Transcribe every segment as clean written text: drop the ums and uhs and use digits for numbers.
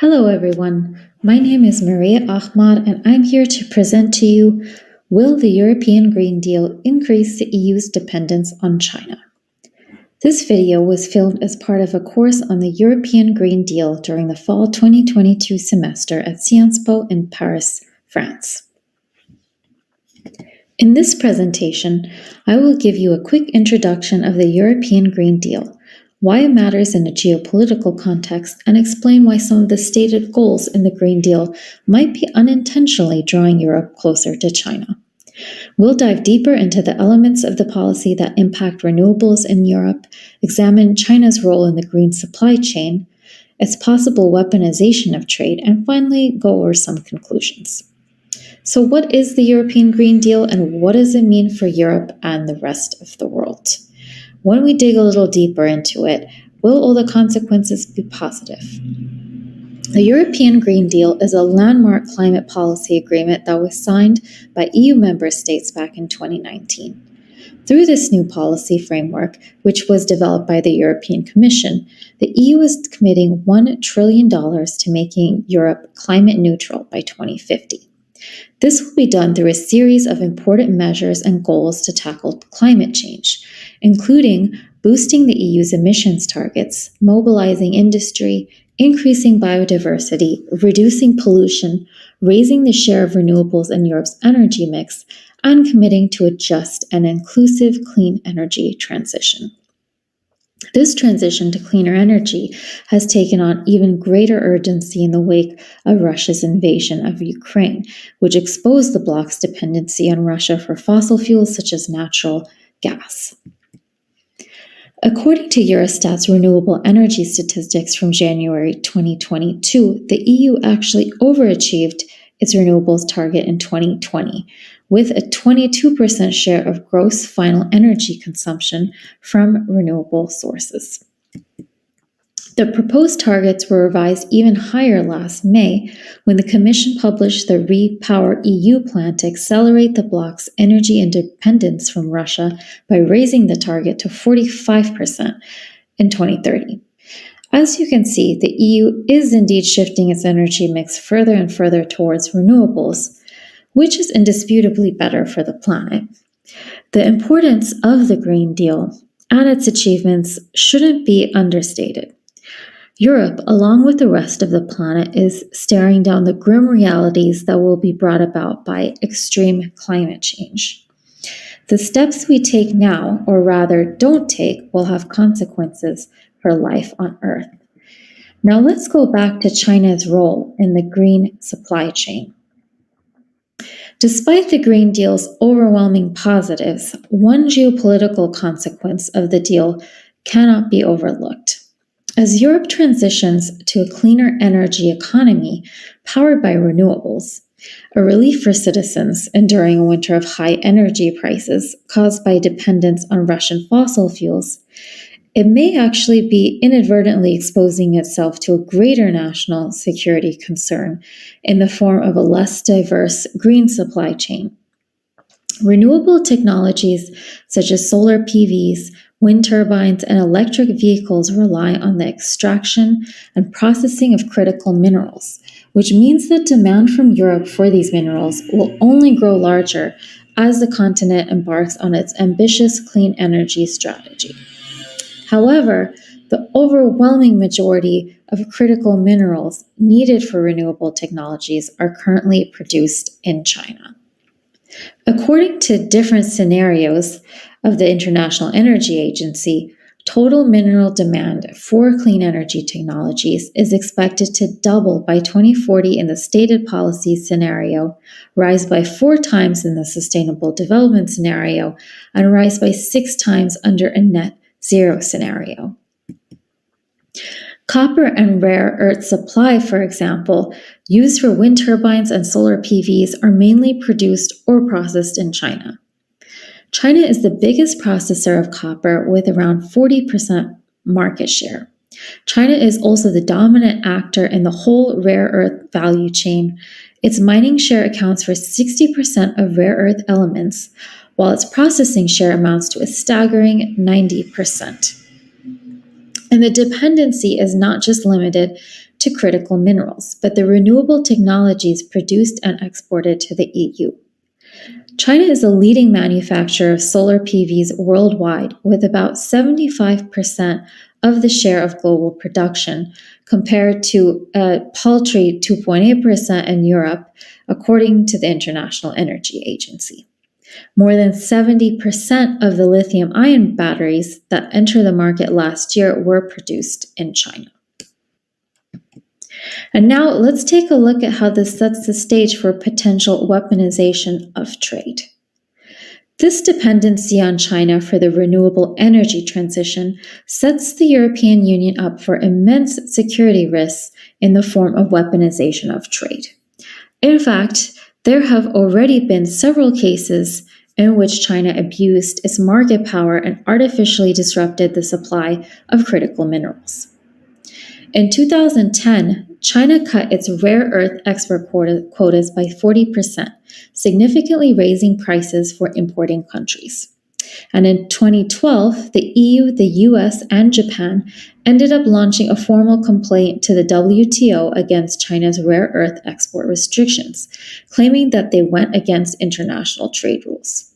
Hello, everyone. My name is Maria Ahmad, and I'm here to present to you, will the European Green Deal increase the EU's dependence on China? This video was filmed as part of a course on the European Green Deal during the fall 2022 semester at C.CharveriatSc-Po in Paris, France. In this presentation, I will give you a quick introduction of the European Green Deal, why it matters in a geopolitical context, and explain why some of the stated goals in the Green Deal might be unintentionally drawing Europe closer to China. We'll dive deeper into the elements of the policy that impact renewables in Europe, examine China's role in the green supply chain, its possible weaponization of trade, and finally go over some conclusions. So what is the European Green Deal and what does it mean for Europe and the rest of the world? When we dig a little deeper into it, will all the consequences be positive? The European Green Deal is a landmark climate policy agreement that was signed by EU member states back in 2019. Through this new policy framework, which was developed by the European Commission, the EU is committing $1 trillion to making Europe climate neutral by 2050. This will be done through a series of important measures and goals to tackle climate change, including boosting the EU's emissions targets, mobilizing industry, increasing biodiversity, reducing pollution, raising the share of renewables in Europe's energy mix, and committing to a just and inclusive clean energy transition. This transition to cleaner energy has taken on even greater urgency in the wake of Russia's invasion of Ukraine, which exposed the bloc's dependency on Russia for fossil fuels such as natural gas. According to Eurostat's renewable energy statistics from January 2022, the EU actually overachieved its renewables target in 2020, with a 22% share of gross final energy consumption from renewable sources. The proposed targets were revised even higher last May when the Commission published the REPower EU plan to accelerate the bloc's energy independence from Russia by raising the target to 45% in 2030. As you can see, the EU is indeed shifting its energy mix further and further towards renewables, which is indisputably better for the planet. The importance of the Green Deal and its achievements shouldn't be understated. Europe, along with the rest of the planet, is staring down the grim realities that will be brought about by extreme climate change. The steps we take now, or rather don't take, will have consequences for life on Earth. Now let's go back to China's role in the green supply chain. Despite the Green Deal's overwhelming positives, one geopolitical consequence of the deal cannot be overlooked. As Europe transitions to a cleaner energy economy powered by renewables, a relief for citizens enduring a winter of high energy prices caused by dependence on Russian fossil fuels, it may actually be inadvertently exposing itself to a greater national security concern in the form of a less diverse green supply chain. Renewable technologies such as solar PVs, wind turbines, and electric vehicles rely on the extraction and processing of critical minerals, which means that demand from Europe for these minerals will only grow larger as the continent embarks on its ambitious clean energy strategy. However, the overwhelming majority of critical minerals needed for renewable technologies are currently produced in China. According to different scenarios of the International Energy Agency, total mineral demand for clean energy technologies is expected to double by 2040 in the stated policy scenario, rise by 4 times in the Sustainable Development scenario, and rise by 6 times under a net zero scenario. Copper and rare earth supply, for example, used for wind turbines and solar PVs are mainly produced or processed in China. China is the biggest processor of copper with around 40% market share. China is also the dominant actor in the whole rare earth value chain. Its mining share accounts for 60% of rare earth elements, while its processing share amounts to a staggering 90%. And the dependency is not just limited to critical minerals, but the renewable technologies produced and exported to the EU. China is a leading manufacturer of solar PVs worldwide, with about 75% of the share of global production, compared to a paltry 2.8% in Europe, according to the International Energy Agency. More than 70% of the lithium-ion batteries that entered the market last year were produced in China. And now let's take a look at how this sets the stage for potential weaponization of trade. This dependency on China for the renewable energy transition sets the European Union up for immense security risks in the form of weaponization of trade. In fact, there have already been several cases in which China abused its market power and artificially disrupted the supply of critical minerals. In 2010, China cut its rare earth export quotas by 40%, significantly raising prices for importing countries. And in 2012, the EU, the US, and Japan ended up launching a formal complaint to the WTO against China's rare earth export restrictions, claiming that they went against international trade rules.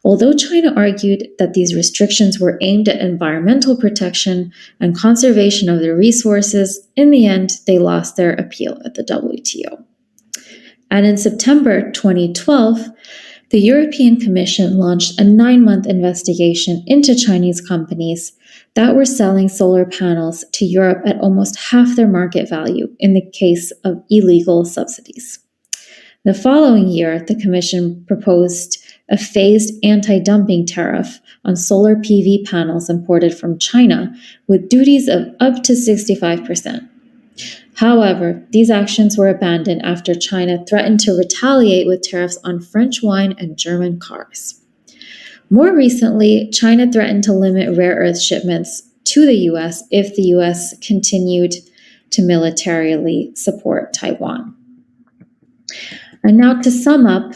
Although China argued that these restrictions were aimed at environmental protection and conservation of their resources, in the end, they lost their appeal at the WTO. And in September 2012, the European Commission launched a 9-month investigation into Chinese companies that were selling solar panels to Europe at almost half their market value in the case of illegal subsidies. The following year, the Commission proposed a phased anti-dumping tariff on solar PV panels imported from China with duties of up to 65%. However, these actions were abandoned after China threatened to retaliate with tariffs on French wine and German cars. More recently, China threatened to limit rare earth shipments to the US if the US continued to militarily support Taiwan. And now to sum up,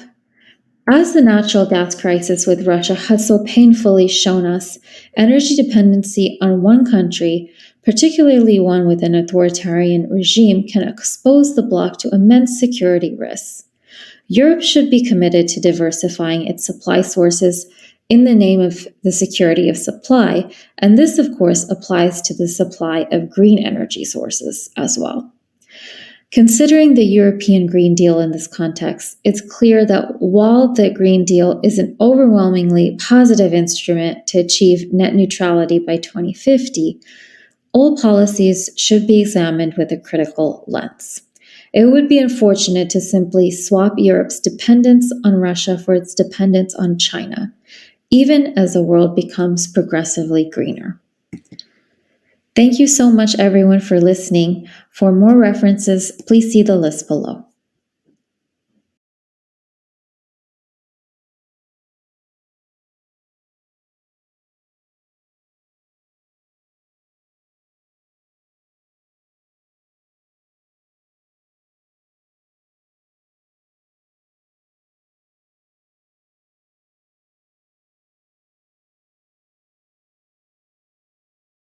as the natural gas crisis with Russia has so painfully shown us, energy dependency on one country, particularly one with an authoritarian regime, can expose the bloc to immense security risks. Europe should be committed to diversifying its supply sources in the name of the security of supply, and this, of course, applies to the supply of green energy sources as well. Considering the European Green Deal in this context, it's clear that while the Green Deal is an overwhelmingly positive instrument to achieve net neutrality by 2050, all policies should be examined with a critical lens. It would be unfortunate to simply swap Europe's dependence on Russia for its dependence on China, even as the world becomes progressively greener. Thank you so much, everyone, for listening. For more references, please see the list below.